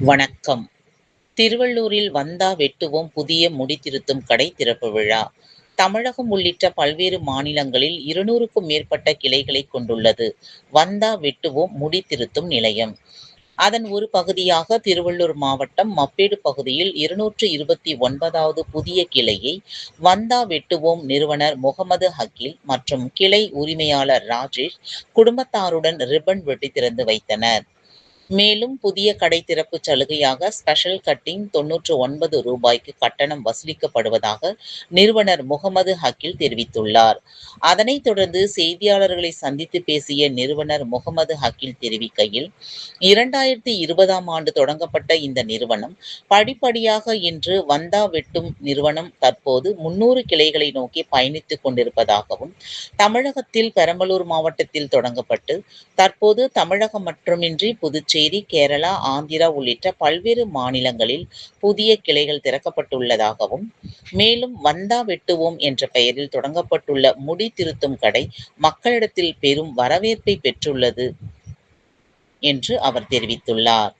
வணக்கம். திருவள்ளூரில் வந்தா வெட்டுவோம் புதிய முடி திருத்தும் கடை திறப்பு விழா. தமிழகம் உள்ளிட்ட பல்வேறு மாநிலங்களில் 200க்கும் மேற்பட்ட கிளைகளை கொண்டுள்ளது வந்தா வெட்டுவோம் முடி திருத்தும் நிலையம். அதன் ஒரு பகுதியாக திருவள்ளூர் மாவட்டம் மப்பேடு பகுதியில் 229வது புதிய கிளையை வந்தா வெட்டுவோம் நிறுவனர் முகமது ஹக்கீல் மற்றும் கிளை உரிமையாளர் ராஜேஷ் குடும்பத்தாருடன் ரிப்பன் வெட்டி திறந்து வைத்தனர். மேலும் புதிய கடை திறப்பு சலுகையாக ஸ்பெஷல் கட்டிங் ரூ. 99 கட்டணம் வசூலிக்கப்படுவதாக நிறுவனர் முகமது ஹக்கீல் தெரிவித்துள்ளார். அதனைத் தொடர்ந்து செய்தியாளர்களை சந்தித்து பேசிய நிறுவனர் முகமது ஹக்கீல் தெரிவிக்கையில், 2020ஆம் ஆண்டு தொடங்கப்பட்ட இந்த நிறுவனம் படிப்படியாக இன்று வந்தா வெட்டும் நிறுவனம் தற்போது 300 கிளைகளை நோக்கி பயணித்துக் கொண்டிருப்பதாகவும், தமிழகத்தில் பெரம்பலூர் மாவட்டத்தில் தொடங்கப்பட்டு தற்போது தமிழகம் மட்டுமின்றி புதுச்சேரி, கேரளா, ஆந்திரா உள்ளிட்ட பல்வேறு மாநிலங்களில் புதிய கிளைகள் திறக்கப்பட்டுள்ளதாகவும், மேலும் வந்தா வெட்டுவோம் என்ற பெயரில் தொடங்கப்பட்டுள்ள முடி திருத்தும் கடை மக்களிடத்தில் பெரும் வரவேற்பை பெற்றுள்ளது என்று அவர் தெரிவித்துள்ளார்.